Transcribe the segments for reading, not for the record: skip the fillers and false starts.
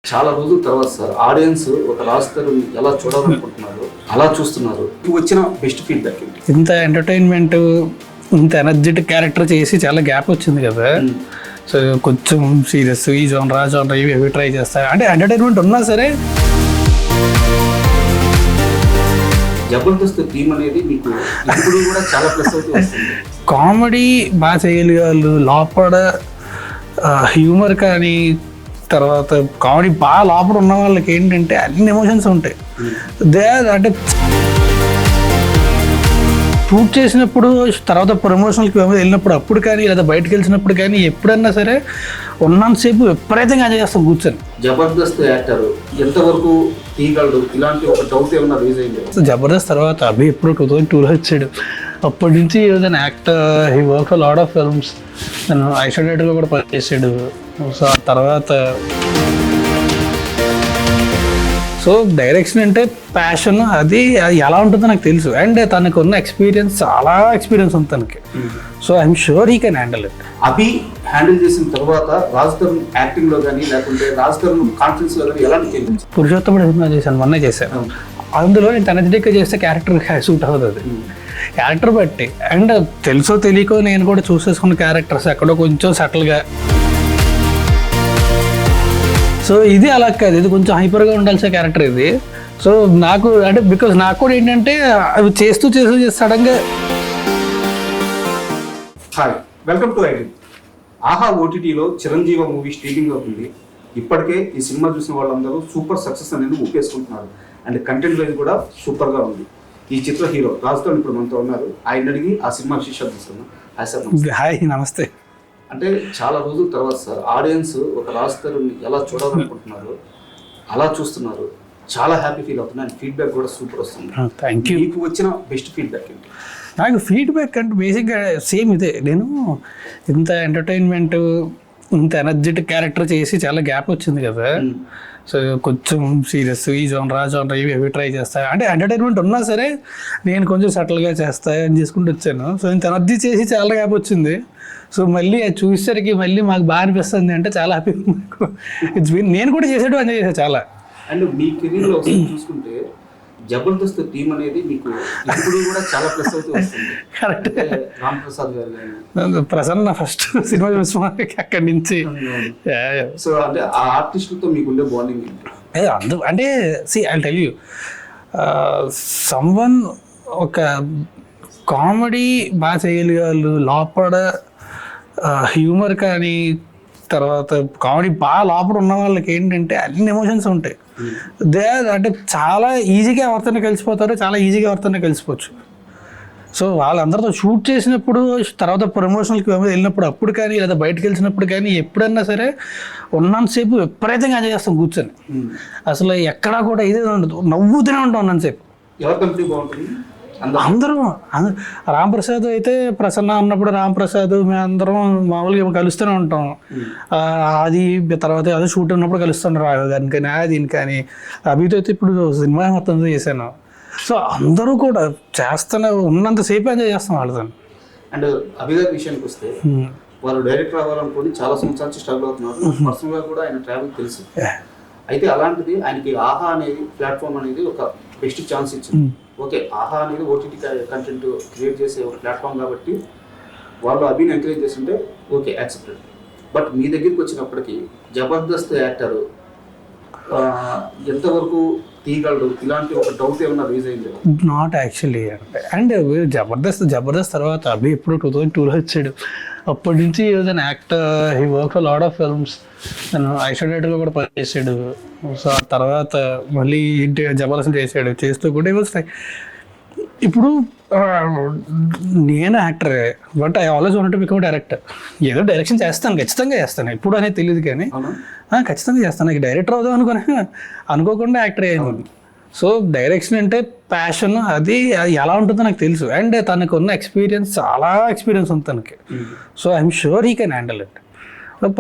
చాలా రోజుల తర్వాత సార్ ఆడియన్స్ ఒక రాజ్ తరుణ్ ఎలా చూడాలనుకుంటున్నారు అలా చూస్తున్నారు. వచ్చిన బెస్ట్ ఫీడ్బ్యాక్ ఏంటి? ఇంత ఎంటర్టైన్మెంట్, ఇంత ఎనర్జెటిక్ క్యారెక్టర్ చేసి చాలా గ్యాప్ వచ్చింది కదా. సో కొంచెం సీరియస్ ఈ జోనరా ఇవి ట్రై చేస్తారు. అంటే ఎంటర్టైన్మెంట్ ఉన్నా సరే జబర్దస్త్ టీమ్ అనేది మీకు ఇప్పుడు కూడా చాలా ప్లస్ అవుతూ వస్తుంది. కామెడీ బాగా చేయగలిగారు, లోపల హ్యూమర్ కానీ, తర్వాత కామెడీ బాగా లోపల ఉన్న వాళ్ళకి ఏంటంటే అన్ని ఎమోషన్స్ ఉంటాయి. అంటే షూట్ చేసినప్పుడు, తర్వాత ప్రమోషన్కి వెళ్ళినప్పుడు అప్పుడు కానీ, లేదా బయటకు వెళ్ళినప్పుడు కానీ ఎప్పుడన్నా సరే ఉన్నంతసేపు విపరీతంగా ఎంజాయ్ చేస్తాం కూర్చొని. జబర్దస్త్ యాక్టర్ ఎంతవరకు తీయగలడు ఇలాంటి ఒక డౌట్ ఏమన్నా రేజ్ అయింది? సో జబర్దస్త్ తర్వాత అభి ఎప్పుడు 2002లో వచ్చాడు. అప్పటి నుంచి is actor, he work lot of films. తను ఐసోలేటర్గా కూడా పనిచేసాడు. సో ఆ తర్వాత సో డైరెక్షన్ అంటే ప్యాషన్, అది ఎలా ఉంటుందో నాకు తెలుసు. అండ్ తనకు ఉన్న ఎక్స్పీరియన్స్, చాలా ఎక్స్పీరియన్స్ ఉంది తనకి. So I'm sure he can handle it. Abhi handle చేసిన తర్వాత రాజ్ తరుణ్ యాక్టింగ్ లో కానీ, లేకుంటే రాజ్ తరుణ్ కాన్ఫిడెన్స్ లో కానీ ఎలాంటి చేంజెస్? పురుషోత్తముడు సినిమా చేశాను, మొన్నే చేశాను. అందులో నేను ఎనర్జెటిక్గా చేస్తే క్యారెక్టర్ సూట్ అవుతుంది, క్యారెక్టర్ బట్టి. అండ్ తెలుసో తెలియకో నేను కూడా చూసేసుకున్న క్యారెక్టర్స్ ఎక్కడో కొంచెం సటిల్గా. సో ఇది అలా కాదు, ఇది కొంచెం హైపర్గా ఉండాల్సిన క్యారెక్టర్ ఇది. సో నాకు అంటే బికాజ్ నాకు కూడా ఏంటంటే అవి చేస్తూ సడన్గా. Hi, welcome to ID. ఆహా ఓటీటీలో చిరంజీవి మూవీ స్ట్రీమింగ్ అవుతుంది. ఇప్పటికే ఈ సినిమా చూసిన వాళ్ళందరూ సూపర్ సక్సెస్ అనేది ఊపేసుకుంటున్నారు. అండ్ కంటెంట్ వైజ్ కూడా సూపర్గా ఉంది. ఈ చిత్ర హీరో రాజ్ తరుణ్ ఇప్పుడు మనతో ఉన్నారు. ఆయన అడిగి ఆ సినిమా విశేషాలు తీసుకున్నాం. Hi sir. హాయ్, నమస్తే. అంటే చాలా రోజుల తర్వాత సార్ ఆడియన్స్ ఒక రాజ్ తరుణ్ ఎలా చూడాలనుకుంటున్నారు అలా చూస్తున్నారు. చాలా హ్యాపీ ఫీల్ అవుతున్నారు. అండ్ ఫీడ్బ్యాక్ కూడా సూపర్ వస్తుంది. Thank you. మీకు వచ్చిన బెస్ట్ ఫీడ్బ్యాక్ ఏంటి? నాకు ఫీడ్బ్యాక్ అంటే బేసిక్గా సేమ్ ఇదే. నేను ఇంత ఎంటర్టైన్మెంట్, ఇంత ఎనర్జెటిక్ క్యారెక్టర్ చేసి చాలా గ్యాప్ వచ్చింది కదా. సో కొంచెం సీరియస్ ఈ జోనరా ఇవి ట్రై చేస్తాను. అంటే ఎంటర్టైన్మెంట్ ఉన్నా సరే నేను కొంచెం సటిల్గా చేస్తాను అని చేసుకుంటూ వచ్చాను. సో ఇంత ఎనర్జీ చేసి చాలా గ్యాప్ వచ్చింది. సో మళ్ళీ అది చూసేసరికి మళ్ళీ మాకు బాగా అనిపిస్తుంది. అంటే చాలా హ్యాపీ. ఇట్స్ బీన్, నేను కూడా చేసేటో ఎంజాయ్ చేశాను చాలా. అండ్ మీ కెరీర్లో ఒకసారి చూసుకుంటే జబర్దస్త్ టీమ్ అనేది మీకు ఇప్పుడు కూడా చాలా ప్లస్ అవుతూ వస్తుంది. కరెక్ట్. రామ్ ప్రసాద్ గారు కానీ, ప్రసన్న ఫస్ట్ సినిమా చూసిన అక్కడి నుంచి. సో అంటే ఆ ఆర్టిస్టులతో మీకు ఉండే బాండింగ్ ఏంటి? అంటే so I tell you, someone ఒక కామెడీ బాగా చేయగలిగారు, లోపల హ్యూమర్ కానీ, తర్వాత కామెడీ బాగా లోపల ఉన్న వాళ్ళకి ఏంటంటే అన్ని ఎమోషన్స్ ఉంటాయి. అంటే చాలా ఈజీగా ఎవరితోనే కలిసిపోతారు, చాలా ఈజీగా ఎవరితోనే కలిసిపోవచ్చు. సో వాళ్ళందరితో షూట్ చేసినప్పుడు, తర్వాత ప్రమోషన్కి వెళ్ళినప్పుడు అప్పుడు కానీ, లేదా బయటకు వెళ్ళినప్పుడు కానీ ఎప్పుడన్నా సరే ఉన్నంతసేపు విపరీతంగా ఎంజాయ్ చేస్తాం కూర్చొని. అసలు ఎక్కడా కూడా ఇదే ఉండదు, నవ్వుతూనే ఉంటాం ఉన్నంతసేపు. ఎవరి కంపెనీ బాగుంటుంది? అందరూ రాంప్రసాద్ అయితే, ప్రసన్న ఉన్నప్పుడు రాంప్రసాద్ మేమందరం మామూలుగా కలుస్తూనే ఉంటాం. అది తర్వాత అదే షూట్ ఉన్నప్పుడు కలుస్తుంటారు రాఘవ గారిని కానీ, దీని కానీ. అభితో అయితే ఇప్పుడు సినిమా మొత్తం చేశాను. సో అందరూ కూడా చేస్తూనే ఉన్నంతసేపు ఎంజాయ్ చేస్తాం వాళ్ళతో. అండ్ అభి గారి విషయానికి వస్తే, వాళ్ళు డైరెక్టర్ అవ్వాలనుకుని చాలా సంవత్సరాల నుంచి స్ట్రగుల్ అవుతున్నారు. పర్సనల్గా కూడా ఆయన ట్రావెల్ తెలుసు. అయితే అలాంటిది ఆయనకి ఆహా అనేది ప్లాట్ఫామ్ అనేది ఒక బెస్ట్ ఛాన్స్ ఇచ్చింది. ఓకే, ఆహా అనేది ఓటీటీ కంటెంట్ క్రియేట్ చేసే ఒక ప్లాట్ఫామ్ కాబట్టి వాళ్ళు అభిని ఎంకరేజ్ చేస్తుంటే ఓకే, యాక్సెప్టెడ్. బట్ మీ దగ్గరికి వచ్చినప్పటికీ జబర్దస్త్ యాక్టర్ ఎంతవరకు తీయగలడు ఇలాంటి ఒక డౌట్ ఏమన్నా రేజ్ అయింది? Not actually. అండ్ జబర్దస్త్ తర్వాత అభి ఎప్పుడు 2002లో వచ్చాడు. అప్పటి నుంచి is an actor, he work lot of films. తను ఐసోలేటర్గా కూడా పనిచేసాడు. సో ఆ తర్వాత మళ్ళీ ఇంటి జబర్దస్త్ చేసాడు. చేస్తూ కూడా ఇప్పుడు నేను యాక్టరే, but I always want to become director. ఏదో డైరెక్షన్ చేస్తాను, ఖచ్చితంగా చేస్తాను. ఎప్పుడు అనేది తెలియదు కానీ ఖచ్చితంగా చేస్తాను. నాకు డైరెక్టర్ అవుదాం అనుకోకుండా యాక్టర్ అయ్యాను. సో డైరెక్షన్ అంటే ప్యాషన్, అది ఎలా ఉంటుందో నాకు తెలుసు. అండ్ తనకు ఉన్న ఎక్స్పీరియన్స్, చాలా ఎక్స్పీరియన్స్ ఉంది తనకి. So I'm sure he can handle it.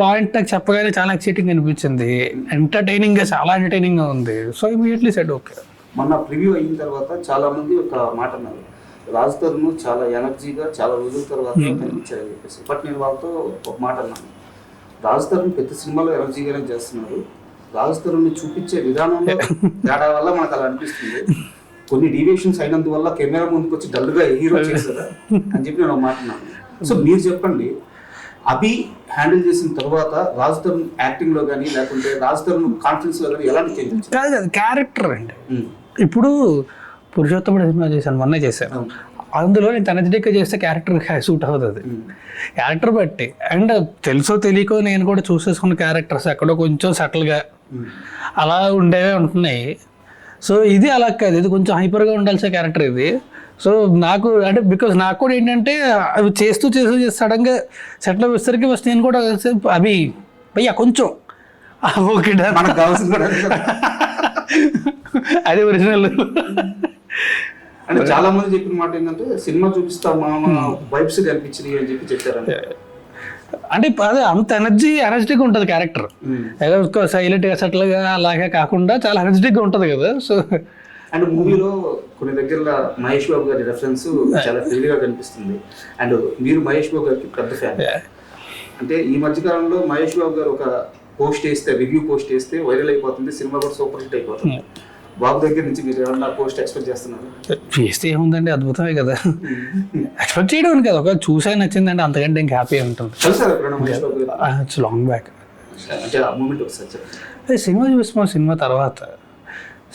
Point నాకు చెప్పగానే చాలా ఎక్సైటింగ్ అనిపించింది, ఎంటర్టైనింగ్గా, చాలా ఎంటర్టైనింగ్గా ఉంది. So immediately said okay. మొన్న ప్రివ్యూ అయిన తర్వాత చాలా మంది ఒక మాట అన్నారు, రాజ్ తరుణ్ చాలా ఎనర్జీగా చాలా రోజుల తర్వాత కనిపించారని చెప్పేసి. బట్ నేను వాళ్ళతో ఒక మాట అన్నాను, రాజ్ తరుణ్ ప్రతి సినిమాలో ఎనర్జీగానే చేస్తున్నారు. రాజు తరుణ్ని చూపించే విధానంలో తేడా వల్ల మనకు అలా అనిపిస్తుంది. కొన్ని డీవియేషన్స్ అయినందువల్ల కెమెరా ముందుకు వచ్చి డల్గా హీరో చేస్తారా అని చెప్పి నేను మాట్లాడినాను. సో మీరు చెప్పండి, అభి హ్యాండిల్ చేసిన తర్వాత రాజు తరుణ్ యాక్టింగ్ లో కానీ లేకుంటే రాజు తరుణ్ కాన్ఫిడెన్స్ లో కానీ ఎలాంటి చేంజ్ వచ్చింది? కాదు కాదు, క్యారెక్టర్ అండి. ఇప్పుడు పురుషోత్తముడు సినిమా చేశాను, మొన్నే చేశాను. అందులో నేను ఎనర్జెటిక్గా చేస్తే క్యారెక్టర్ సూట్ అవుతుంది, క్యారెక్టర్ బట్టి. అండ్ తెలుసో తెలియకో నేను కూడా చూసేసుకున్న క్యారెక్టర్స్ ఎక్కడో కొంచెం సటిల్గా అలా ఉండేవే ఉంటున్నాయి. సో ఇది అలా కాదు, ఇది కొంచెం హైపర్గా ఉండాల్సిన క్యారెక్టర్ ఇది. సో నాకు అంటే బికాజ్ నాకు కూడా ఏంటంటే అవి చేస్తూ సడన్గా సెటిల్ అయ్యేసరికి ఫస్ట్ నేను కూడా అవి భయ్యా కొంచెం ఓకే మనకు కావాల్సింది కూడా అది ఒరిజినల్. అంటే చాలా మంది చెప్పిన మాట ఏంటంటే సినిమా చూపిస్తా మామ వైబ్స్ కనిపించినాయి అని చెప్పి చెప్పారంటే. అంటే అదే అంత ఎనర్జెటిక్గా ఉంటుంది క్యారెక్టర్, సైలెంట్గా సెటిల్గా అలాగే కాకుండా చాలా ఎనర్జెటిక్గా ఉంటుంది కదా. సో అండ్ మూవీలో కొన్ని దగ్గర మహేష్ బాబు గారి రెఫరెన్స్ చాలా క్లియర్గా కనిపిస్తుంది. అండ్ మీరు మహేష్ బాబు గారికి పెద్ద ఫ్యాన్. అంటే ఈ మధ్యకాలంలో మహేష్ బాబు గారు ఒక పోస్ట్ వేస్తే, రివ్యూ పోస్ట్ వేస్తే వైరల్ అయిపోతుంది, సినిమా కూడా సూపర్ హిట్ అయిపోతుంది. బాబు దగ్గర నుంచి మీరు ఏమన్నా పోస్ట్ ఎక్స్పెక్ట్ చేస్తున్నారు? చేస్తే ఏముందండి, అద్భుతమే కదా. ఎక్స్పెక్ట్ చేయడం కదా, ఒక చూసా నచ్చిందంటే అంతకంటే ఇంకా హ్యాపీ ఉంటుంది. It's long back. అంటే ఆ మూమెంట్ ఒకసారి చెప్పండి. సినిమా చూస్తున్నాం,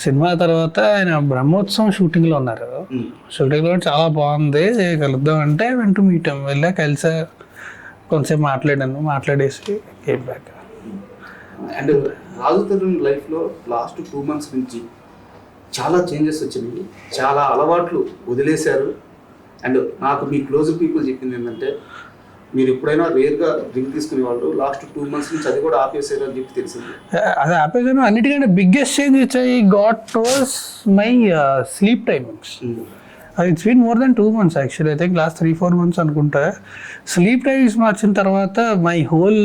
సినిమా తర్వాత ఆయన బ్రహ్మోత్సవం షూటింగ్లో ఉన్నారు. షూటింగ్లో చాలా బాగుంది, కలుద్దాం అంటే వెంట మీటం వెళ్ళా, కలిసా, కొంచెంసేపు మాట్లాడేసి కేమ్ బ్యాక్. అండ్ రాజు తరుణ్ లైఫ్లో లాస్ట్ 2 months నుంచి చాలా చేంజెస్ వచ్చినాయి, చాలా అలవాట్లు వదిలేశారు. అండ్ నాకు మీ క్లోజ్ పీపుల్ చెప్పింది ఏంటంటే మీరు ఎప్పుడైనా రేర్గా డ్రింక్ తీసుకునే వాళ్ళు లాస్ట్ 2 months నుంచి అది కూడా ఆపేసారు అని చెప్పి తెలిసింది. అది ఆపేసాను. అన్నిటికంటే biggest change which I got was my sleep timings. It's been more than 2 months actually. I think last 3-4 months అనుకుంటా. స్లీప్ టైమింగ్స్ మార్చిన తర్వాత my whole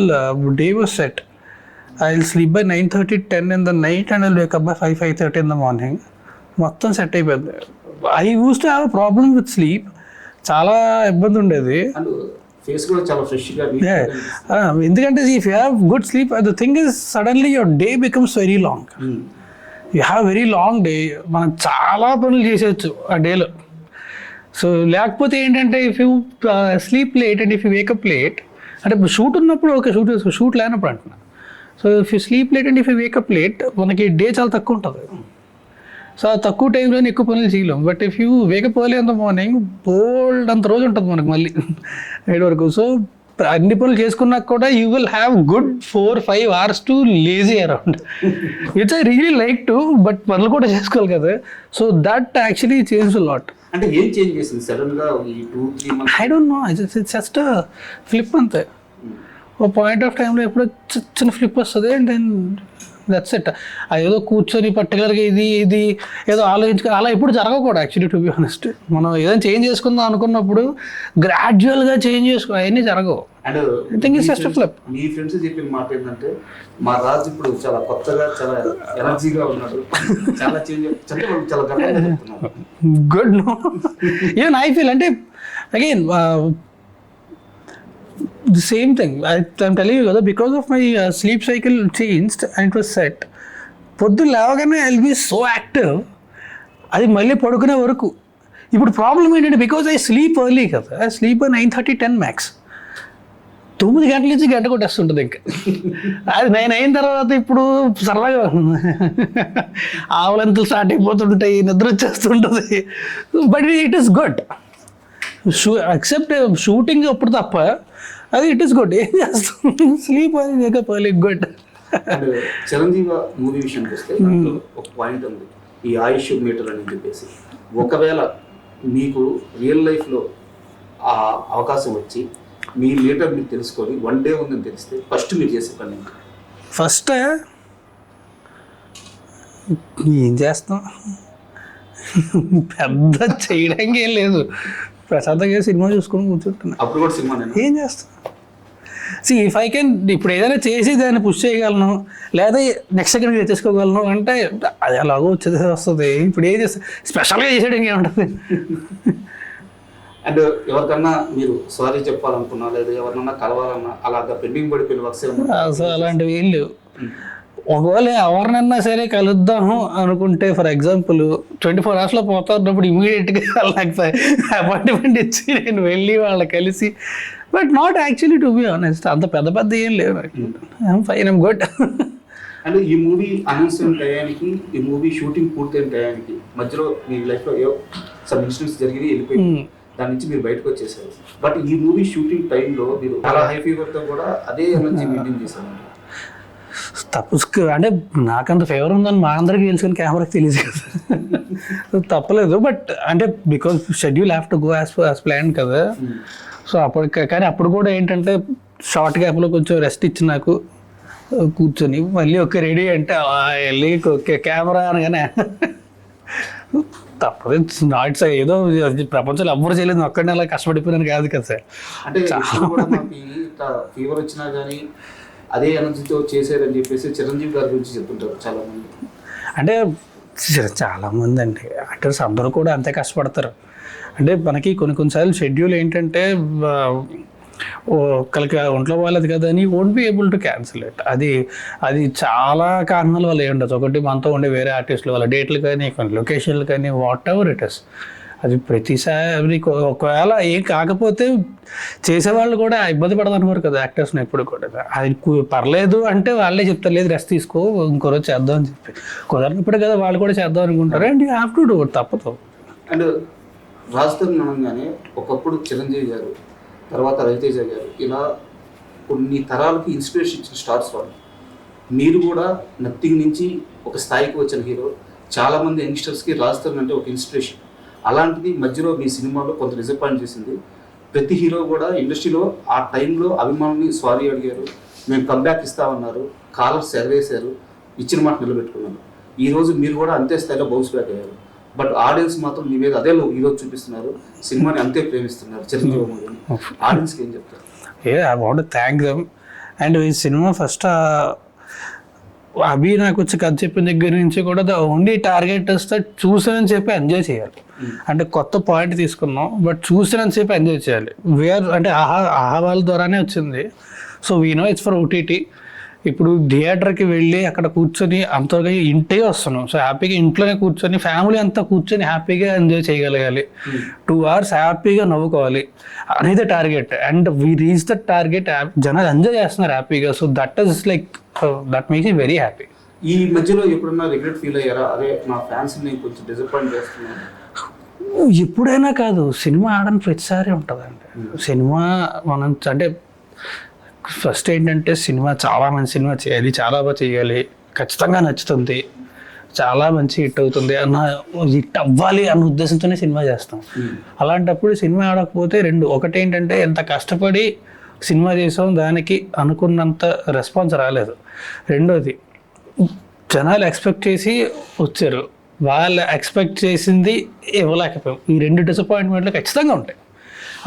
day was set. I'll sleep by 9:30-10 in the night and I'll wake up by 5-5:30 in the morning. మొత్తం set అయిపోయింది. I use to have a problem with sleep, చాలా ఇబ్బంది ఉండేది. Face కూడా చాలా ఫ్రెష్గా. ఎందుకంటే if you have good sleep, the thing is suddenly your day becomes very long. You have very long day, మనం చాలా పనులు చేసేయచ్చు ఆ డేలో. సో లేకపోతే ఏంటంటే if you sleep late and if you wake up late, అంటే షూట్ ఉన్నప్పుడు ఓకే, షూట్ లేనప్పుడు అంటున్నా. So if you sleep late and if you wake up late, మనకి డే చాలా తక్కువ ఉంటుంది. సో ఆ తక్కువ టైంలో ఎక్కువ పనులు చేయలేం. But if you wake up early in the morning, బోల్డ్ అంత రోజు ఉంటుంది మనకు మళ్ళీ 8 వరకు. సో అన్ని పనులు చేసుకున్నాక కూడా you will have good 4-5 hours to lazy around, which I really like to. But పనులు కూడా చేసుకోవాలి కదా. So that actually change a lot. అంటే ఏం చేంజ్ చేసింది సడన్ గా ఈ 2-3 months? I don't know, it's just flip అంతే. ఓ పాయింట్ ఆఫ్ టైంలో ఎప్పుడో చిన్న ఫ్లిప్ వస్తుంది అండ్ దెన్ దట్స్ ఇట్. అదేదో కూర్చొని పర్టికులర్గా ఇది ఏదో ఆలోచించుకో అలా ఎప్పుడు జరగవు కూడా యాక్చువల్లీ, టు బి ఆనెస్ట్. మనం ఏదైనా చేంజ్ చేసుకుందాం అనుకున్నప్పుడు గ్రాడ్యువల్గా చేంజ్ చేసుకో, అవన్నీ జరగవు. And I think it's just flip. Me friends చెప్పిన మాట ఏంటంటే మా రాజు ఇప్పుడు చాలా కొత్తగా, చాలా ఎనర్జీగా ఉన్నాడు, చాలా చేంజ్, చాలా గర్వంగా చెప్తున్నారు. Good. No even I feel, అంటే again the same thing. I'm telling you కదా, because of my sleep cycle changed and it was set. పొద్దున్న లేవగానే I will be so active, అది మళ్ళీ పడుకునే వరకు. ఇప్పుడు ప్రాబ్లం ఏంటంటే బికాజ్ ఐ స్లీప్ ఎర్లీ కదా, ఐ స్లీప్ 9:30-10 మ్యాక్స్. 9 గంటల నుంచి గంట కొట్టేస్తుంటుంది ఇంకా. అది 9 అయిన తర్వాత ఇప్పుడు సరదాగా ఆవులంతలు స్టార్ట్ అయిపోతుంటాయి, నిద్ర వచ్చేస్తుంటుంది. But it is good. Except shooting అప్పుడు తప్ప అది ఇట్ ఈస్ గుడ్. ఏం చేస్తాం, స్లీప్ అది wake up early, good. Chiranjeevi movie విషయానికి వస్తే ఒక పాయింట్ ఉంది, ఈ ఆయుష్ మీటర్ అని చెప్పేసి. ఒకవేళ మీకు రియల్ లైఫ్లో ఆ అవకాశం వచ్చి మీ మీటర్ మీరు తెలుసుకొని 1 day ఉందని తెలిస్తే ఫస్ట్ మీరు చేసే పని? ఫస్ట్ ఏం చేస్తాం, పెద్ద చేయడానికి ఏం లేదు, ప్రశాంతంగా సినిమా చూసుకొని కూర్చుంటున్నా. అప్పుడు కూడా సినిమా ఏం చేస్తాను. ఇఫ్ ఐ కెన్ ఇప్పుడు ఏదైనా చేసి దాన్ని పుష్ చేయగలను, లేదా నెక్స్ట్ సెకండ్ తెచ్చేసుకోగలను అంటే అది అలాగో వస్తుంది. ఇప్పుడు ఏం చేస్తా, స్పెషల్గా చేసేయడానికి ఏముంటుంది. అండ్ ఎవరికన్నా మీరు సారీ చెప్పాలనుకున్నా, లేదా ఎవరినన్నా కలవాలన్నా అలాగా పెండింగ్ పడిపోయిన వర్క్స్ అసలు అలాంటివి ఏం లేవు. ఒకవేళ ఎవరినన్నా సరే కలుద్దాము అనుకుంటే ఫర్ ఎగ్జాంపుల్ 24 hours పోతా ఉన్నప్పుడు ఇమీడియట్గా వాళ్ళకి అపాయింట్మెంట్ ఇచ్చి నేను వెళ్ళి వాళ్ళ కలిసి, but not actually to be honest అంత పెద్ద పెద్ద ఏం లేవు. I'm fine, I'm good. అంటే ఈ మూవీ అనౌన్స్ అయిన టయానికి, ఈ మూవీ షూటింగ్ పూర్తయిన టయానికి మధ్యలో మీ లైఫ్లో ఏవో సమ్ ఇన్సిడెంట్స్ జరిగి వెళ్ళిపోయింది, దాని నుంచి మీరు బయటకు వచ్చేసారు. బట్ ఈ మూవీ షూటింగ్ టైంలో మీరు చాలా హై ఫీవర్తో కూడా అదే ఎనర్జీ మెయింటైన్ చేశారు. తప్పు అంటే నాకంత ఫేవర్ ఉందని మా అందరికీ తెలుసు కానీ కెమెరాకి తెలియదు కదా, తప్పలేదు. బట్ అంటే because schedule have to go as plan కదా. సో కానీ అప్పుడు కూడా ఏంటంటే షార్ట్ గ్యాప్లో కొంచెం రెస్ట్ ఇచ్చి నాకు కూర్చొని మళ్ళీ ఒక రెడీ అంటే వెళ్ళి కెమెరా అనగానే తప్పదు. నాట్స్ ఏదో ప్రపంచంలో ఎవ్వరు చేయలేదు, ఒక్కడిని అలా కష్టపడిపోయినాను కాదు కదా సార్. అంటే ఫీవర్ వచ్చినా కానీ అదే ఎనర్జీతో చేశారని చెప్పేసి చిరంజీవి గారి గురించి చెప్తుంటారు చాలా మంది. అంటే చాలామంది అండి యాక్టర్స్ అందరూ కూడా అంతే కష్టపడతారు. అంటే మనకి కొన్నిసార్లు షెడ్యూల్ ఏంటంటే ఒకరికి ఒంట్లో వాళ్ళది కదా అని won't be able to cancel it. అది చాలా కారణాల వల్ల ఏ ఉండదు. ఒకటి మనతో ఉండే వేరే ఆర్టిస్టుల వల్ల డేట్లు కానీ కొన్ని లొకేషన్లు కానీ వాట్ ఎవర్ ఇట్ ఇస్. అది ప్రతిసారి ఒకవేళ ఏం కాకపోతే చేసేవాళ్ళు కూడా ఇబ్బంది పడదనుకోరు కదా యాక్టర్స్ని ఎప్పుడు కూడా. అది పర్లేదు అంటే వాళ్ళే చెప్తారు, లేదు రెస్ట్ తీసుకో ఇంకో రోజు చేద్దాం అని చెప్పి. కుదరనప్పుడు కదా వాళ్ళు కూడా చేద్దాం అనుకుంటారు. And you have to do it, తప్పదు. అండ్ రాజధాని అనగానే ఒకప్పుడు చిరంజీవి గారు, తర్వాత రవితేజ గారు, ఇలా కొన్ని తరాలకి ఇన్స్పిరేషన్ ఇచ్చిన స్టార్స్ వాళ్ళు. మీరు కూడా నథింగ్ నుంచి ఒక స్థాయికి వచ్చిన హీరో. చాలామంది యంగ్స్టర్స్కి రాజధాని అంటే ఒక ఇన్స్పిరేషన్. అలాంటిది మధ్యలో మీ సినిమాలో కొంత డిసప్పాయింట్ చేసింది. ప్రతి హీరో కూడా ఇండస్ట్రీలో ఆ టైంలో అభిమానుల్ని సారీ అడిగారు, మేము కంబ్యాక్ ఇస్తామన్నారు, కాలర్స్ ఎగరేశారు, ఇచ్చిన మాట నిలబెట్టుకున్నారు. ఈరోజు మీరు కూడా అంతే స్థాయిలో బౌన్స్ బ్యాక్ అయ్యారు. బట్ ఆడియన్స్ మాత్రం మీ మీద అదే ఈరోజు చూపిస్తున్నారు, సినిమాని అంతే ప్రేమిస్తున్నారు. చిరంజీవి మూవీని ఆడియన్స్కి ఏం చెప్తారు? I want to thank them. And ఈ సినిమా ఫస్ట్ అభి నాకు వచ్చి కథ చెప్పిన దగ్గర నుంచి కూడా ద ఓన్లీ టార్గెట్ వస్తే చూసానని చెప్పి ఎంజాయ్ చేయాలి. అంటే కొత్త పాయింట్ తీసుకున్నాం, బట్ చూసానని చెప్పి ఎంజాయ్ చేయాలి. వేర్ అంటే ఆహా వాళ్ళ ద్వారానే వచ్చింది. So we know it's for OTT. ఇప్పుడు థియేటర్కి వెళ్ళి అక్కడ కూర్చొని అంతగా ఇంటే వస్తున్నాం. సో హ్యాపీగా ఇంట్లోనే కూర్చొని ఫ్యామిలీ అంతా కూర్చొని హ్యాపీగా ఎంజాయ్ చేయగలగాలి. 2 hours హ్యాపీగా నవ్వుకోవాలి అనేది target. And we reach the target. జనాలు ఎంజాయ్ చేస్తున్నారు హ్యాపీగా. So that is like that makes me very happy. ఈ మధ్యలో ఎప్పుడన్నా రిగ్రెట్ ఫీల్ అయ్యారా, అదే మా ఫ్యాన్స్ని కొంచెం డిసప్పాయింట్ చేస్తున్నాను? ఎప్పుడైనా కాదు, సినిమా ఆడని ప్రతిసారి ఉంటుందండి. సినిమా మనం అంటే ఫస్ట్ ఏంటంటే సినిమా చాలా మంచి సినిమా చేయాలి, చాలా బాగా చేయాలి, ఖచ్చితంగా నచ్చుతుంది, చాలా మంచి హిట్ అవుతుంది హిట్ అవ్వాలి అన్న ఉద్దేశంతోనే సినిమా చేస్తాం. అలాంటప్పుడు సినిమా ఆడకపోతే ఒకటి ఏంటంటే ఎంత కష్టపడి సినిమా చేసాం దానికి అనుకున్నంత రెస్పాన్స్ రాలేదు. రెండోది జనాలు ఎక్స్పెక్ట్ చేసి వచ్చారు, వాళ్ళు ఎక్స్పెక్ట్ చేసింది ఇవ్వలేకపోయాం. ఈ 2 డిసప్పాయింట్మెంట్లు ఖచ్చితంగా ఉంటాయి.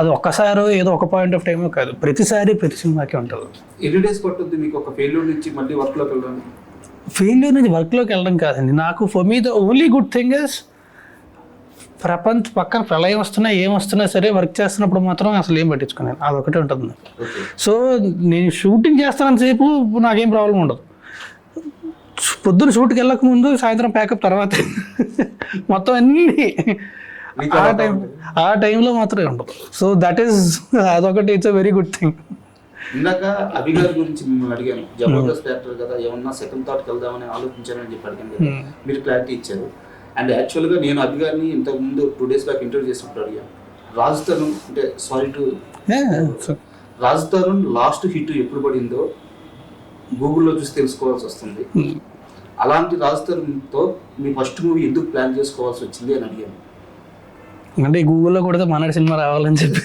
అది ఒక్కసారి ఏదో ఒక పాయింట్ ఆఫ్ టైమో కాదు, ప్రతిసారి ప్రతి సినిమాకి ఉంటుంది. ఎన్ని డేస్ పట్టుద్ది మీకు ఒక ఫెయిల్యూర్ నుంచి మళ్ళీ వర్క్లోకి వెళ్ళడం? ఫెయిల్యూర్ నుంచి వర్క్లోకి వెళ్ళడం కాదండి. నాకు for me the only good thing is పక్కన ప్రళయం వస్తున్నా ఏం వస్తున్నా సరే వర్క్ చేస్తున్నప్పుడు మాత్రం అసలు ఏం పట్టించుకున్నాను, అదొకటే ఉంటుంది నాకు. సో నేను షూటింగ్ చేస్తానంతసేపు నాకేం ప్రాబ్లం ఉండదు. పొద్దున షూట్కి వెళ్ళక ముందు సాయంత్రం ప్యాకప్ తర్వాత మొత్తం అన్నీ ఆ టైంలో మాత్రమే ఉండదు. సో దట్ ఈస్ అదొకటి it's a very good thing. ఇందాక అభి గారి గురించి మిమ్మల్ని అడిగాను, జబర్దస్త్ యాక్టర్ కదా, ఏమన్నా సెకండ్ థాట్కి వెళ్దామని ఆలోచించారని చెప్పి అడిగాను కదా, మీరు క్లారిటీ ఇచ్చారు. అండ్ యాక్చువల్గా నేను అభి గారిని ఇంతకుముందు 2 days బ్యాక్ ఇంటర్వ్యూ చేసినప్పుడు అడిగాను, రాజ్ తరుణ్ అంటే రాజ్ తరుణ్ లాస్ట్ హిట్ ఎప్పుడు పడిందో గూగుల్లో చూసి తెలుసుకోవాల్సి వస్తుంది. అలాంటి రాజ్ తరుణ్తో మీ ఫస్ట్ మూవీ ఎందుకు ప్లాన్ చేసుకోవాల్సి వచ్చింది అని అడిగాను. అంటే గూగుల్లో కూడా మనడి సినిమా రావాలని చెప్పి.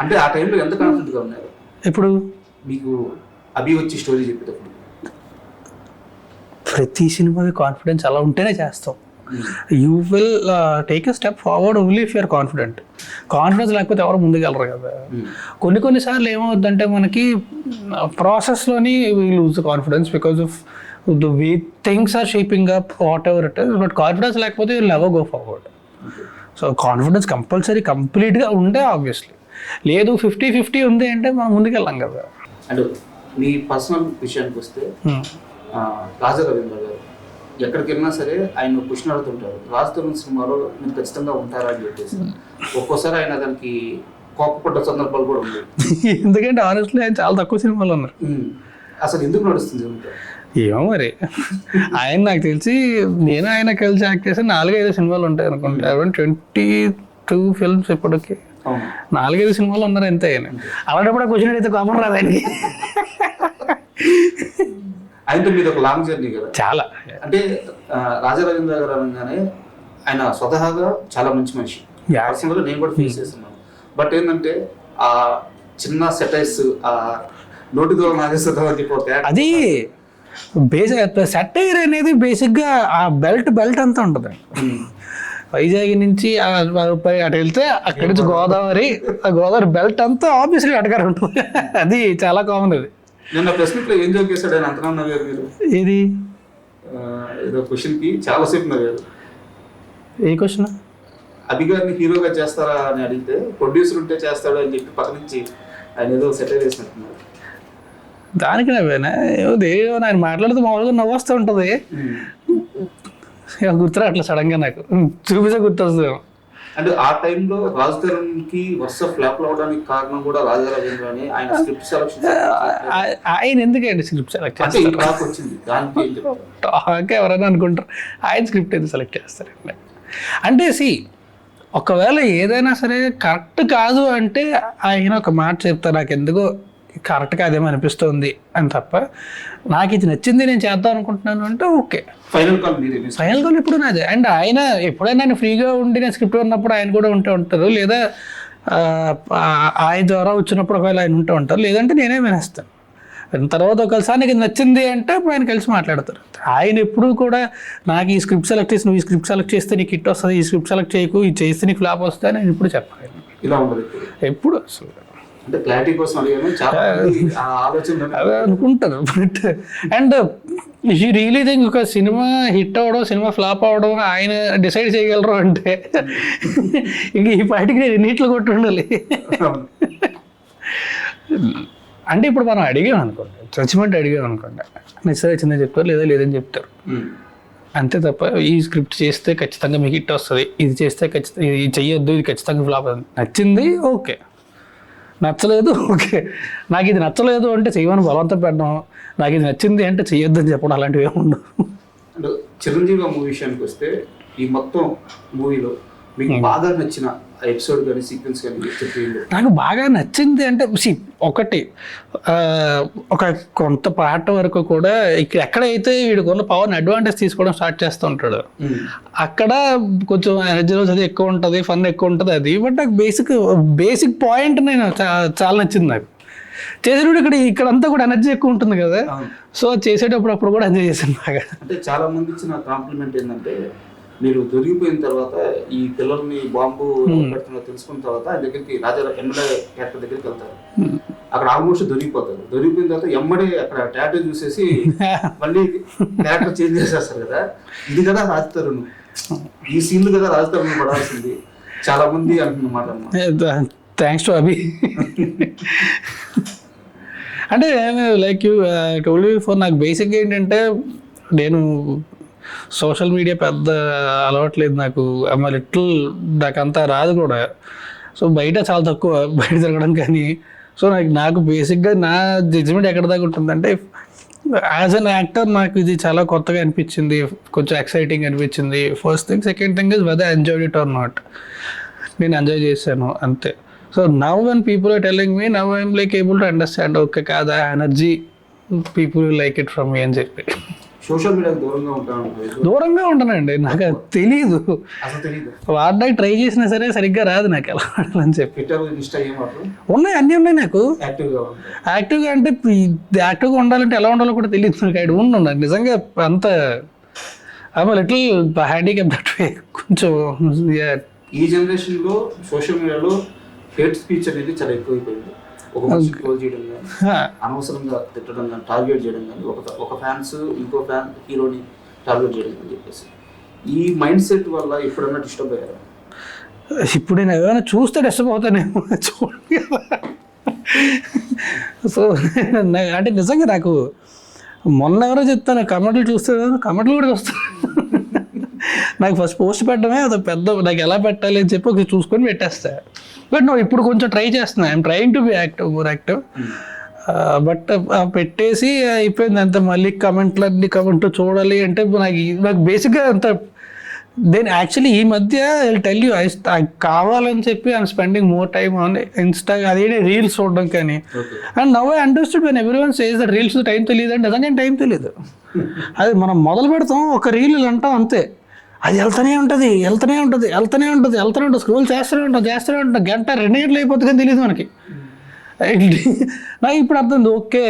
అంటే ఆ టైంలో ఎంత కాన్ఫిడెంట్గా ఉన్నారు? ఇప్పుడు మీకు అభి వచ్చి స్టోరీ చెప్పేటప్పుడు ప్రతి సినిమాకి కాన్ఫిడెన్స్ అలా ఉంటేనే చేస్తాం. You will take a step forward only if you're confident. Confidence లేకపోతే ఎవరు ముందుకెళ్ళరు కదా. కొన్నిసార్లు ఏమవుద్దంటే మనకి ప్రాసెస్లోని we lose confidence because of the way things are shaping up, whatever it is, but confidence లేకపోతే you'll never go forward. So confidence compulsory కంప్లీట్గా ఉండే, ఆబ్వియస్లీ లేదు 50-50 ఉంది అంటే మనం ముందుకెళ్ళాం కదా. అండ్ మీ పర్సనల్ విషయానికి వస్తే రాజా రవీంద్ర గారు ఎక్కడికి వెళ్ళినా సరే ఆయన క్వశ్చన్ అడుగుతుంటారు, రాజ్ తరుణ్ సినిమాలో మీరు ఖచ్చితంగా ఉంటారా అని చెప్పేసి. ఒక్కోసారి ఆయన దానికి కోపపడ్డ సందర్భాలు కూడా ఉన్నాయి. ఎందుకంటే ఆనెస్ట్లీ ఆయన చాలా తక్కువ సినిమాలు ఉన్నారు. అసలు ఎందుకు నడుస్తుంది? ఏమో మరి, ఆయన నాకు తెలిసి నేను ఆయన కలిసి యాక్ట్ చేసి 4-5 సినిమాలు ఉంటాయి అనుకుంటా. 22 ఫిల్మ్స్ ఇప్పటికి 4-5 సినిమాలు ఉన్నారు అంతే. ఆయన అలాంటప్పుడు క్వశ్చన్ అయితే కామన్ రాదు ఆయనకి. ఆయనతో మీద ఒక లాంగ్ జర్నీ కదా చాలా. అంటే రాజా రవీంద్ర గారు అనగానే ఆయన స్వతహాగా చాలా మంచి మనిషి. పర్సనల్గా నేను కూడా ఫేస్ చేస్తున్నాను. బట్ ఏంటంటే ఆ చిన్న సెటైర్స్, ఆ నోటితో నాగేశ్వరరావు అని చెప్పి అది సెటైర్ అనేది బేసిక్గా ఆ బెల్ట్ అంతా ఉంటుంది. వైజాగ్ నుంచి అటు వెళ్తే అక్కడి నుంచి గోదావరి, ఆ గోదావరి బెల్ట్ అంతా ఆబ్వియస్లీ అటగారు ఉంటుంది. అది చాలా కామన్. అది నిన్న ప్రెస్ మీట్ లో ఏం జోక్ చేశాడు ఆయన అంతనా నవ్వారు మీరు? ఏది ఏదో క్వశ్చన్ కి చాలా సేపు నవ్వారు. ఏ క్వశ్చన్? అభి గారిని హీరోగా చేస్తారా అని అడిగితే ప్రొడ్యూసర్ ఉంటే చేస్తాడు అని చెప్పి పక్క నుంచి ఆయన ఏదో సెటిల్ చేసినట్టున్నారు. దానికి నవ్వేనా? ఏదో ఆయన మాట్లాడితే మామూలుగా నవ్వు వస్తూ ఉంటుంది. గుర్తురా అట్లా సడన్ గా నాకు చూపిస్తే గుర్తొస్తుంది. అంటే ఆ టైంలో రాజ్ తరుణ్ కి వరుస ఫ్లాప్ అవడానికి కారణం కూడా రాజా రవీంద్ర అని ఆయన స్క్రిప్ట్ సెలక్షన్. ఆయన ఎందుకండి స్క్రిప్ట్ సెలెక్ట్ వచ్చింది దానికి ఎవరైనా అనుకుంటారు ఆయన స్క్రిప్ట్ ఎందుకు సెలెక్ట్ చేస్తారండి. అంటే ఒకవేళ ఏదైనా సరే కరెక్ట్ కాదు అంటే ఆయన ఒక మాట చెప్తారు, నాకు ఎందుకో కరెక్ట్గా అదేమో అనిపిస్తుంది అని తప్ప, నాకు ఇది నచ్చింది నేను చేద్దాం అనుకుంటున్నాను అంటే ఓకే, ఫైనల్ కాల్ ఇప్పుడు నాదే. అండ్ ఆయన ఎప్పుడైనా నేను ఫ్రీగా ఉండి నేను స్క్రిప్ట్ ఉన్నప్పుడు ఆయన కూడా ఉంటారు, లేదా ఆయన ద్వారా వచ్చినప్పుడు ఒకవేళ ఆయన ఉంటారు, లేదంటే నేనే వినేస్తాను. తర్వాత ఒకసారి నాకు ఇది నచ్చింది అంటే అప్పుడు ఆయన కలిసి మాట్లాడతారు. ఆయన ఎప్పుడు కూడా నాకు ఈ స్క్రిప్ట్ సెలెక్ట్ చేసి, నువ్వు ఈ స్క్రిప్ట్ సెలెక్ట్ చేస్తే నీకు హిట్ వస్తుంది, ఈ స్క్రిప్ట్ సెలెక్ట్ చేయకు, ఇది చేస్తే నీకు ఫ్లాప్ వస్తుంది అని ఎప్పుడు చెప్పాలి. ఇలా ఉండదు ఎప్పుడు అసలు. అంటే క్లారిటీ కోసం అడిగాను, చాలా ఆలోచన అదే అనుకుంటారు. బట్ అండ్ ఈ రియలీ థింక్ ఒక సినిమా హిట్ అవ్వడం, సినిమా ఫ్లాప్ అవ్వడం ఆయన డిసైడ్ చేయగలరు అంటే ఇంక ఈ పాటికి నేను ఎన్నిట్లు కొట్టి ఉండాలి. అంటే ఇప్పుడు మనం అడిగాం అనుకోండి, జడ్జిమెంట్ అడిగాం అనుకోండి, నచ్చితే వచ్చిందని చెప్తారు, లేదా లేదని చెప్తారు అంతే తప్ప ఈ స్క్రిప్ట్ చేస్తే ఖచ్చితంగా మీకు హిట్ వస్తుంది, ఇది చేస్తే ఖచ్చితంగా, ఇది చెయ్యొద్దు, ఇది ఖచ్చితంగా ఫ్లాప్ అవుతుంది. నచ్చింది ఓకే, నచ్చలేదు ఓకే. నాకు ఇది నచ్చలేదు అంటే చెయ్యమని బలవంతం పెట్టడం, నాకు ఇది నచ్చింది అంటే చెయ్యొద్దు అని చెప్పడం, అలాంటివి ఏమి ఉండవు. చిరంజీవి మూవీ విషయానికి వస్తే ఈ మొత్తం మూవీలో మీకు బాగా నచ్చిన ఎపిసోడ్ కానీ సీక్వెన్స్ కానీ చెప్పండి. నాకు బాగా నచ్చింది అంటే ఒకటి, ఒక కొంత పాట వరకు కూడా ఎక్కడైతే వీడికున్న పవర్ని అడ్వాంటేజ్ తీసుకోవడం స్టార్ట్ చేస్తూ ఉంటాడు, అక్కడ కొంచెం ఎనర్జీ అది ఎక్కువ ఉంటుంది, ఫన్ ఎక్కువ ఉంటుంది అది. బట్ నాకు బేసిక్ పాయింట్ నేను చాలా నచ్చింది. నాకు చేసేటప్పుడు ఇక్కడంతా కూడా ఎనర్జీ ఎక్కువ ఉంటుంది కదా, సో చేసేటప్పుడు అప్పుడు కూడా ఎంజాయ్ చేశాను బాగా. అంటే చాలా మంది ఇచ్చిన కాంప్లిమెంట్ ఏంటంటే, మీరు దొరికిపోయిన తర్వాత ఈ పిల్లల్ని బాంబు పెడుతున్నా తెలుసుకున్న తర్వాత ఆయన దగ్గరికి రాజా ఎమ్మెల్యే క్యారెక్టర్ దగ్గరికి వెళ్తారు. అక్కడ ఆల్మోస్ట్ దొరికిపోతారు. దొరికిపోయిన తర్వాత ఎమ్మడే అక్కడ టాటూ చూసేసి మళ్ళీ క్యారెక్టర్ చేంజ్ చేసేస్తారు కదా. ఇది కదా రాజ్ తరుణ్, ఈ సీన్లు కదా రాజ్ తరుణ్ పడాల్సింది చాలా మంది అంటున్నమాట. థ్యాంక్స్ టు అభి. అంటే like you told you before, నాకు బేసిక్ ఏంటంటే నేను సోషల్ మీడియా పెద్ద అలవాట్లేదు నాకు, నాకు అంతా రాదు కూడా. సో బయట చాలా తక్కువ బయట తిరగడం కానీ. సో నాకు బేసిక్గా నా జడ్జిమెంట్ ఎక్కడ దాకా ఉంటుందంటే, యాజ్ అన్ యాక్టర్ నాకు ఇది చాలా కొత్తగా అనిపించింది, కొంచెం ఎక్సైటింగ్ అనిపించింది first thing. Second thing is whether enjoyed it or not. నేను ఎంజాయ్ చేశాను అంతే. So now when people are telling me, now I'm like able to understand, okay కాదా energy people like it from me అని చెప్పి. Social మీడియాకి దూరంగా ఉంటానండి, నాకు అది తెలీదు. వాడడానికి ట్రై చేసినా సరే సరిగ్గా రాదు నాకు ఎలా వాడాలని చెప్పి. ఉన్నాయి, అన్నీ ఉన్నాయి నాకు. యాక్టివ్గా అంటే యాక్టివ్గా ఉండాలంటే ఎలా ఉండాలో కూడా తెలియదు నాకు. ఐడి ఉన్నాను నిజంగా అంత లిటిల్ హ్యాండిక్యాప్ దట్ వే కొంచెం. ఈ జనరేషన్లో సోషల్ మీడియాలో హేట్ స్పీచ్ అనేది చాలా ఎక్కువైపోయింది. ఒక మనిషి క్లోజ్ చేయడం కానీ, అనవసరంగా తిట్టడం కానీ, టార్గెట్ చేయడం కానీ, ఒక ఫ్యాన్స్ ఇంకో ఫ్యాన్ హీరోని టార్గెట్ చేయడం అని చెప్పేసి, ఈ మైండ్ సెట్ వల్ల ఎప్పుడన్నా డిస్టర్బ్ అయ్యారా? ఇప్పుడు నేను ఏమైనా చూస్తే డిస్టర్బ్ అవుతానేమో, చూడండి సో అంటే నిజంగా నాకు మొన్న ఎవరో చెప్తాను కమెంట్లు కమెంట్లు కూడా చూస్తాను. నాకు ఫస్ట్ పోస్ట్ పెట్టడమే అది పెద్ద, నాకు ఎలా పెట్టాలి అని చెప్పి ఒకటి చూసుకొని పెట్టేస్తా. బట్ నువ్వు ఇప్పుడు కొంచెం ట్రై చేస్తున్నా, I'm trying to be more active. But పెట్టేసి అయిపోయింది అంత. మళ్ళీ కమెంట్ చూడాలి అంటే నాకు బేసిక్గా అంత. దెన్ యాక్చువల్లీ ఈ మధ్య టెల్ యూ కావాలని చెప్పి I'm spending more time on Insta, అదేంటి రీల్స్ చూడడం కానీ. And now I understood when everyone says that reels time తెలియదు అంటే నిజంగా టైం తెలియదు. అది మనం మొదలు పెడతాం, ఒక రీల్ అంటాం అంతే, అది వెళ్తూనే ఉంటుంది, స్క్రోల్ చేస్తూనే ఉంటాం, గంట 2 గంటలు అయిపోతుంది కానీ తెలియదు మనకి. నాకు ఇప్పుడు అర్థం, ఓకే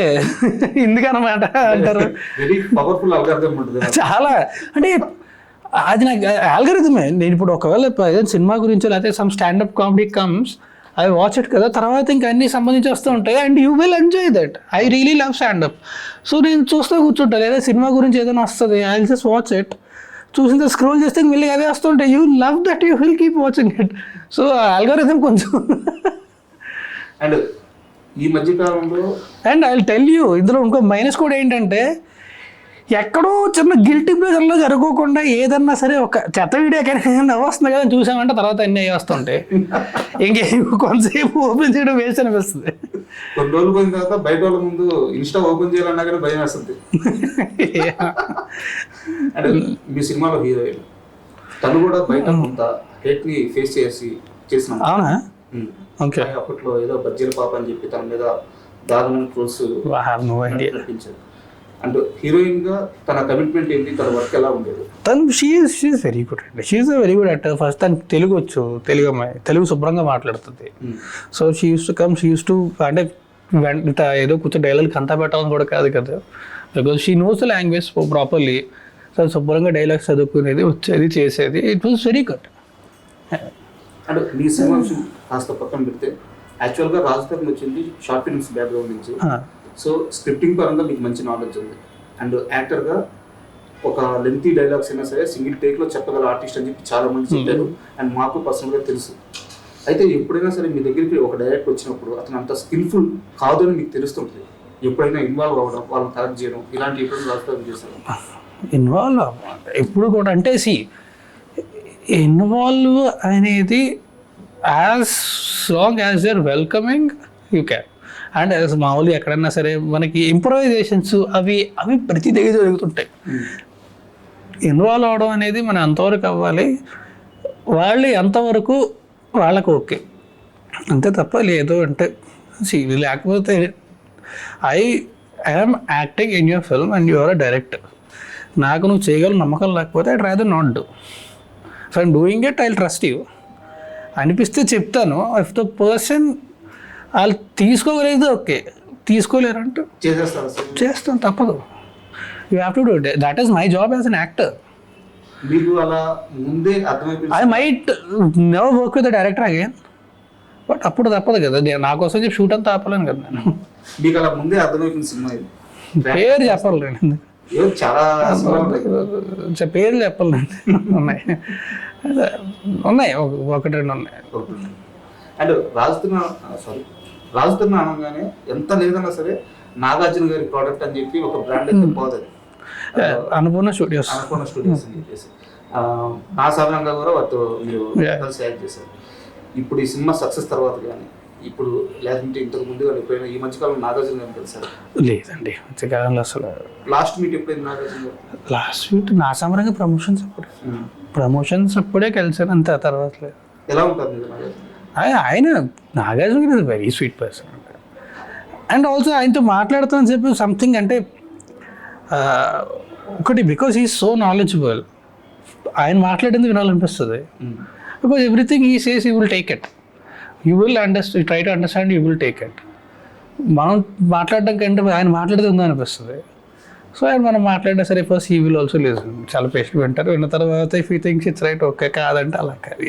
ఎందుకనమాట అంటారు. చాలా అంటే అది నాకు ఆల్గరిథమే. నేను ఇప్పుడు ఒకవేళ సినిమా గురించి లేకపోతే some standup comedy comes, I watch it కదా, తర్వాత ఇంకా అన్ని సంబంధించి వస్తూ ఉంటాయి. And you will enjoy that. I really love standup. So నేను చూస్తూ కూర్చుంటాను, లేదా సినిమా గురించి ఏదైనా వస్తుంది, ఐ జస్ట్ వాచ్ ఇట్. చూసిన స్క్రోల్ చేస్తే మళ్ళీ అదే వస్తుంటాయి. You love that, you will keep watching it. So algorithm కొంచెం. అండ్ ఈ మధ్యకాలంలో అండ్ ఐ టెల్ యూ, ఇందులో ఇంకో మైనస్ కూడా ఏంటంటే, ఎక్కడో చిన్న గిల్టీ ప్లేజర్లో జరగకుండా ఏదన్నా సరే ఒక చెత్త వీడియో కానీ వస్తుంది కదా చూసామంటే తర్వాత అన్నీ వస్తుంటాయి. ఇంకేం కొంతసేపు ఓపెన్ చేయడం వేస్ట్ అనిపిస్తుంది. కొన్ని రోజులు పోయిన తర్వాత బయట వాళ్ళ ముందు ఇన్స్టా ఓపెన్ చేయాలన్నా కానీ భయం వేస్తుంది. అంటే మీ సినిమాలో హీరోయిన్ తను కూడా బయట కొంత హేట్ ని ఫేస్ చేసిన. అవునా? ఓకే. అప్పట్లో ఏదో బజ్జీల పాప అని చెప్పి తన మీద దారుణమైన ట్రోల్స్ నటించారు. అండ్ హీరోయిన్ గా తన కమిట్మెంట్ ఏంటి, తన వర్క్ ఎలా ఉండేది? తను షీఈస్ వెరీ గుడ్ అండి. She's very good actor. First తను తెలుగు వచ్చు, తెలుగు శుభ్రంగా మాట్లాడుతుంది. So she use to come, she use to అంటే ఏదో కొంచెం డైలాగ్ అంతా పెట్టాలని కూడా కాదు కదా, because she knows the language properly. So శుభ్రంగా డైలాగ్స్ చదువుకునేది, వచ్చేది, చేసేది. It was very good. అంటే మీ సినిమా కాస్త పక్కన పెడితే యాక్చువల్గా రాజధాని వచ్చింది షార్ట్ ఫిల్మ్స్ బ్యాక్గ్రౌండ్ నుంచి. సో స్క్రిప్టింగ్ పరంగా మీకు మంచి నాలెడ్జ్ ఉంది. అండ్ యాక్టర్గా ఒక లెంతీ డైలాగ్స్ అయినా సరే సింగిల్ టేక్లో చెప్పగల ఆర్టిస్ట్ అని చెప్పి చాలా మంది చెప్పారు. అండ్ మాకు పర్సనల్గా తెలుసు. అయితే ఎప్పుడైనా సరే మీ దగ్గరికి ఒక డైరెక్టర్ వచ్చినప్పుడు అతను అంత స్కిల్ఫుల్ కాదు అని మీకు తెలుస్తుంటుంది. ఎప్పుడైనా ఇన్వాల్వ్ అవ్వడం, వాళ్ళని కరెక్ట్ చేయడం, ఇలాంటి ఎప్పుడు రాజధాని చేశారు? ఇన్వాల్వ్ ఎప్పుడు కూడా అంటే ఇన్వాల్వ్ అనేది as long as you're welcoming you can. And మామూలుగా ఎక్కడన్నా సరే మనకి ఇంప్రవైజేషన్స్ అవి ప్రతి దగ్గర జరుగుతుంటాయి. ఇన్వాల్వ్ అవడం అనేది మనం అంతవరకు అవ్వాలి, వాళ్ళు ఎంతవరకు వాళ్ళకు ఓకే అంతే తప్ప లేదు అంటే లేకపోతే I am acting in your film and your a director. నాకు నువ్వు చేయగల నమ్మకం లేకపోతే I try the not do. So I'm doing it, I trust you అనిపిస్తే చెప్తాను. ఇఫ్ ద పర్సన్ వాళ్ళు తీసుకోగలేదు ఓకే, తీసుకోలేరంటే చేస్తాను, తప్పదు. You have to do it. That is my job as an actor. మీకు అలా ముందే అర్థమైపోయింది? I might never work with the director again, but అప్పుడు తప్పదు కదా, నా కోసం చెప్పి షూట్ అంతా ఆపలేను కదా నేను. మీకు అలా ముందే అర్థమైపోయింది సినిమా ఇది? పేరు చెప్పాలి, చాలా పేరు చెప్పాలి. ఉన్నాయి ఒకటి రెండు ఉన్నాయి. అండ్ రాజుతున్న అనగానే ఎంత లేదన్నా సరే నాగార్జున గారి ప్రోడక్ట్ అని చెప్పి ఒక బ్రాండ్ అయితే పోతుంది, అన్నపూర్ణ స్టూడియోస్ అని చెప్పేసి. నా సాధారణంగా కూడా వాటితో మీరు కలిసి యాక్ట్ చేశారు. ఇప్పుడు ఈ సినిమా సక్సెస్ తర్వాత కానీ ఇప్పుడు లేదంటే ఇంతకు ముందు కానీ ఎప్పుడైనా ఈ మధ్యకాలం నాగార్జున గారిని కలిసారు? లేదండి, మధ్యకాలంలో అసలు. లాస్ట్ మీట్ ఎప్పుడైంది నాగార్జున గారు? లాస్ట్ మీట్ నా సమరంగా ప్రమోషన్స్ అప్పుడే కలిసాను అంతే, తర్వాత లేదు. ఎలా ఉంటుంది నాగార్జున? ఆయన నాగార్జున గారు very sweet person. And also ఆయనతో మాట్లాడుతానని చెప్పి సంథింగ్ అంటే ఒకటి, బికాస్ హీ సో నాలెడ్జబుల్, ఆయన మాట్లాడింది వినాలనిపిస్తుంది. Because everything he says you will take it, you will try to understand, you will take it. మనం మాట్లాడడం కంటే ఆయన మాట్లాడితే ఉందనిపిస్తుంది. సో ఆయన మనం మాట్లాడినా సరే first he will also listen, చాలా పేషెంట్ వింటారు. విన్న తర్వాత if you thinks it's right okay, కాదంటే అలా కాదు.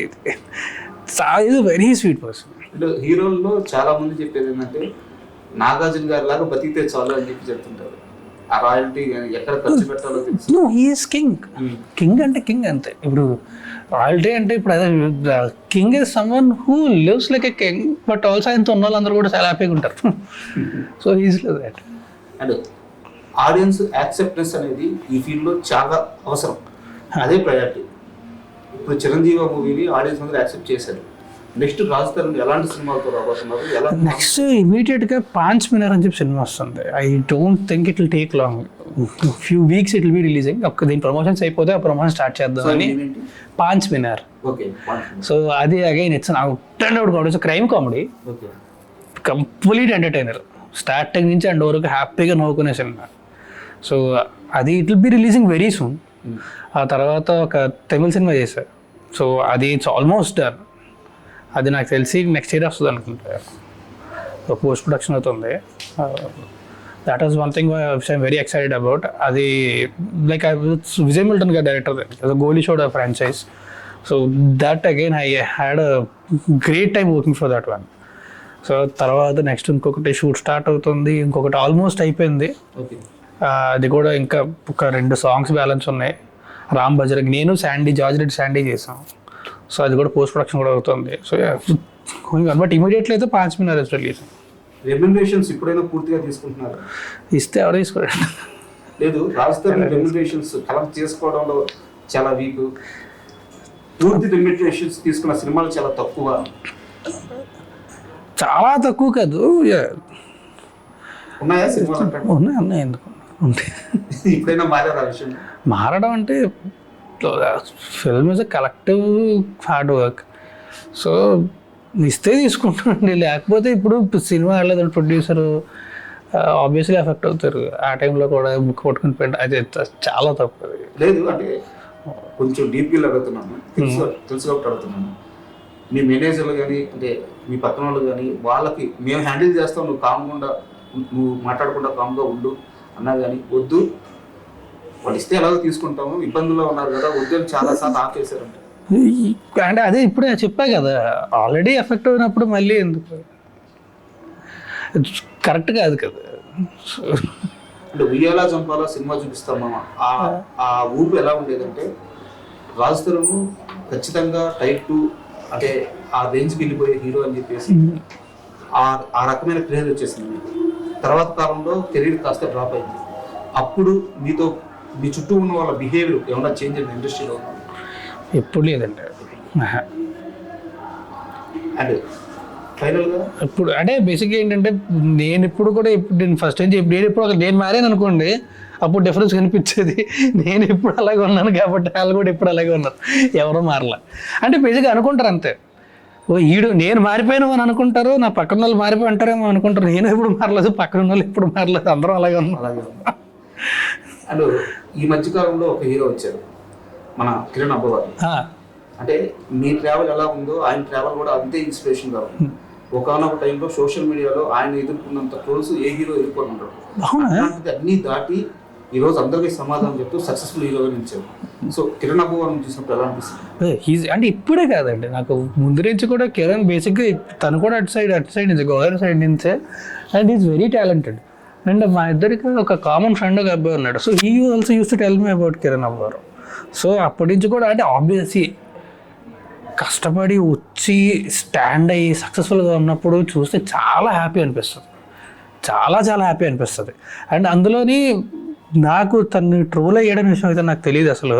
ఇది వెరీ స్వీట్ పర్సన్. అంటే హీరోల్లో చాలా మంది చెప్పేది ఏంటంటే నాగార్జున గారి లాగా బతికితే చాలు అని చెప్పి చెప్తుంటారు. ఆ రాయల్టీ కానీ ఎక్కడ ఖర్చు పెట్టాలో తెలుసు. No he's king. కింగ్ అంటే కింగ్ అంతే. ఇప్పుడు రాయల్టీ అంటే ఇప్పుడు అదే king is someone who lives like a king, but also ఆయనతో ఉన్న వాళ్ళందరూ కూడా చాలా హ్యాపీగా ఉంటారు. So he's like that. And audience acceptance అనేది ఈ ఫీల్డ్లో చాలా అవసరం, అదే ప్రయారిటీ. ఇప్పుడు చిరంజీవి మూవీని ఆడియన్స్ అందరూ యాక్సెప్ట్ చేశారు. నెక్స్ట్ రాజ్ తరుణ్ ఎలాంటి సినిమాలతో రాబోతున్నారు? ఎలా నెక్స్ట్ ఇమీడియట్గా 5 మినిట్ అని చెప్పి సినిమా వస్తుంది. I don't think it will take long, few weeks it will be releasing. దీని ప్రమోషన్స్ అయిపోతే ఆ ప్రమోషన్ స్టార్ట్ చేద్దాం అని 5 మినిట్. ఓకే. సో అది again it's out crime comedy, okay, complete entertainer starting నుంచి అండ్ వరకు హ్యాపీగా నవ్వుకునే సినిమా. సో అది it will be releasing very soon. ఆ తర్వాత ఒక తమిళ సినిమా చేశారు, సో అది ఇట్స్ ఆల్మోస్ట్ డన్. అది నాకు తెలిసి నెక్స్ట్ ఇయర్ వస్తుంది అనుకుంటా, పోస్ట్ ప్రొడక్షన్ అవుతుంది. That is one thing which I'm very excited about. అది లైక్ విజయ్ మిల్టన్ గారు director, Goli showed franchise. So that again I had a great time working for that one. So తర్వాత next ఇంకొకటి shoot start అవుతుంది, ఇంకొకటి almost అయిపోయింది. Okay. అది కూడా ఇంకా ఒక 2 సాంగ్స్ బ్యాలెన్స్ ఉన్నాయి. రామ్ బజరంగ్, నేను జార్జ్ రెడ్డి శాండీ చేసాం. సో అది కూడా పోస్ట్ ప్రొడక్షన్ కూడా అవుతుంది. సో బట్ ఇమీడియట్లీ అయితే 5 మినిట్ రిలీజ్. రెమ్యునరేషన్స్ ఇప్పుడైనా పూర్తిగా తీసుకుంటున్నారు? ఇస్తే ఎవరు తీసుకోండి. లేదు, రాజ్ తరుణ్ రెమ్యునరేషన్స్ కలెక్ట్ చేసుకోవడంలో చాలా వీక్. పూర్తి రెమ్యునరేషన్స్ తీసుకున్న సినిమాలు చాలా తక్కువ. చాలా తక్కువ కాదు, ఉన్నాయా సినిమాలు? ఉన్నాయి ఎందుకు ఉంటాయి. ఇప్పుడైనా మారారు ఆ విషయం? మారడం అంటే film is a collective hard work. So ఇస్తే తీసుకుంటానండి, లేకపోతే ఇప్పుడు సినిమా వెళ్ళదు ప్రొడ్యూసర్ ఆబ్వియస్లీ ఎఫెక్ట్ అవుతారు. ఆ టైంలో కూడా బుక్ పట్టుకుని పెట్టి అది చాలా తప్పు. లేదు అంటే కొంచెం డీప్గా అడుగుతున్నాను, తెలుసు కాబట్టి అడుగుతున్నాను. మీ మేనేజర్లు కానీ అంటే మీ పక్కన వాళ్ళు కానీ వాళ్ళకి మేము హ్యాండిల్ చేస్తాం, నువ్వు మాట్లాడకుండా కామ్గా ఉండు అన్నా కానీ వద్దు, వాళ్ళు ఇస్తే ఎలాగో తీసుకుంటాము, ఇబ్బందుల్లో ఉన్నారు కదా వద్దు అని చాలాసార్లు ఆఫ్ చేశారంట. అంటే అదే ఇప్పుడే చెప్పా కదా, ఆల్రెడీ ఎఫెక్ట్ అయినప్పుడు మళ్ళీ ఎందుకు, కరెక్ట్ కాదు కదా. అంటే ఉయ్యాలా చంపాలా సినిమా చూపిస్తామా, ఆ ఊపు ఎలా ఉండేదంటే రాజ్ తరుణ్ ఖచ్చితంగా టైప్ 2 అంటే ఆ రేంజ్కి వెళ్ళిపోయే హీరో అని చెప్పేసి ఆ రకమైన క్రేజ్ వచ్చేసింది. తర్వాత కాలంలో కెరీర్ కాస్త డ్రాప్ అయింది. అప్పుడు మీ చుట్టూ ఉన్న వాళ్ళ బిహేవియర్ ఏమైనా చేంజ్ అయింది ఇండస్ట్రీలో? ఎప్పుడు లేదండి. అంటే ఫైనల్గా ఇప్పుడు అంటే బేసిక్గా ఏంటంటే నేను ఇప్పుడు కూడా నేను ఫస్ట్ నుంచి నేను మారాను అనుకోండి, అప్పుడు డిఫరెన్స్ కనిపించేది. నేను ఇప్పుడు అలాగే ఉన్నాను కాబట్టి వాళ్ళు కూడా ఇప్పుడు అలాగే ఉన్నారు, ఎవరో మారలా. అంటే బేసిక్గా అనుకుంటారు అంతే, ఓ నేను మారిపోయాను అని అనుకుంటారు, నా పక్కన వాళ్ళు మారిపోయి అంటారేమో అనుకుంటారు. నేను ఎప్పుడు మారలేదు, పక్కన వాళ్ళు ఎప్పుడు మారలేదు, అందరం అలాగే ఉన్నారు. అండ్ ఈ మధ్యకాలంలో ఒక హీరో వచ్చారు, మన కిరణ్ అబ్బవర్. అంటే మీ ట్రావెల్ ఎలా ఉందో ఆయన ట్రావెల్ కూడా అంతే ఇన్స్పిరేషన్గా ఉంది. ఒకనొక టైంలో సోషల్ మీడియాలో ఆయన ఎదుర్కొన్నంత ట్రోల్స్ ఏ హీరో ఎదుర్కొంటారు. అన్నీ దాటి ఈరోజు అందరికీ సమాధానం చెప్తూ సక్సెస్ఫుల్ హీరోగా నిలిచారు. సో కిరణ్ అబ్బవర్ చూసినప్పుడు ఎలా అనిపిస్తుంది? అంటే ఇప్పుడే కాదండి, నాకు ముందు నుంచి కూడా కిరణ్ బేసిక్గా తను కూడా అటు సైడ్ నుంచి గోదావరి సైడ్ నుంచే, and is very talented. And మా ఇద్దరికి ఒక కామన్ ఫ్రెండ్ ఒక అబ్బాయి ఉన్నాడు. So he also use to tell me about Kiran Abbavaram. So అప్పటి నుంచి కూడా అంటే ఆబ్వియస్లీ కష్టపడి వచ్చి స్టాండ్ అయ్యి సక్సెస్ఫుల్గా ఉన్నప్పుడు చూస్తే చాలా హ్యాపీ అనిపిస్తుంది, చాలా హ్యాపీ అనిపిస్తుంది. అండ్ అందులోని నాకు తను ట్రోల్ అయ్యడం విషయం అయితే నాకు తెలియదు అసలు.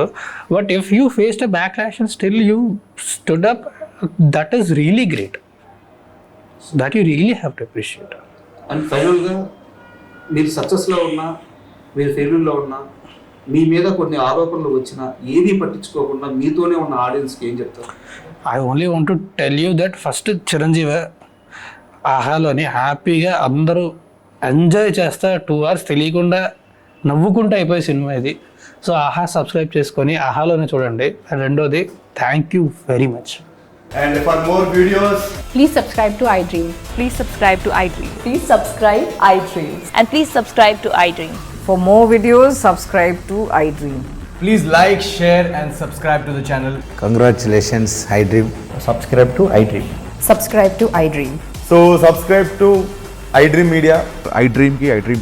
But if you faced a back lash and still you stood up, that is really great, that you really have to appreciate. And ఫైనల్గా మీరు సక్సెస్లో ఉన్నా మీరు ఫెయిల్యూర్లో ఉన్నా మీ మీద కొన్ని ఆరోపణలు వచ్చినా ఏది పట్టించుకోకుండా మీతోనే ఉన్న ఆడియన్స్కి ఏం చెప్తారు? I only want to tell you that first Chiranjeevi ఆహాలోని హ్యాపీగా అందరూ ఎంజాయ్ చేస్తా 2 hours తెలియకుండా నవ్వుకుంటూ అయిపోయే సినిమా ఇది. సో ఆహా సబ్స్క్రైబ్ చేసుకొని ఆహాలోనే చూడండి. అండ్ రెండోది thank you very much. And for more videos, please subscribe to iDream. Please subscribe to iDream. Please subscribe iDream. And please subscribe to iDream. For more videos, subscribe to iDream. please like, share and subscribe to the channel. Congratulations, iDream. Subscribe to iDream. Subscribe to iDream. So subscribe to iDream Media. iDream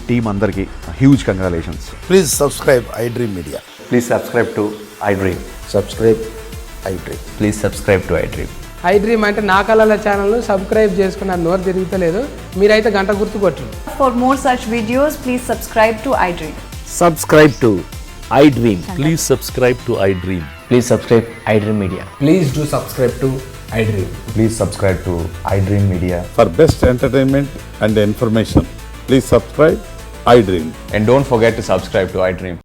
team అందరికి huge congratulations. Please subscribe iDream Media. Please subscribe to iDream. Subscribe iDream. Please subscribe to iDream. iDream అంటే నా కళల ఛానల్ను subscribe చేసుకున్న నోరు తిరుగుతలేదు, మీరైతే గంట గుర్తు కొట్టండి. For more such videos, please subscribe to iDream. Subscribe to iDream. Please subscribe to iDream. Please subscribe iDream Media. Please do subscribe to iDream. Please subscribe to iDream Media. For best entertainment and information, please subscribe iDream. And don't forget to subscribe to iDream.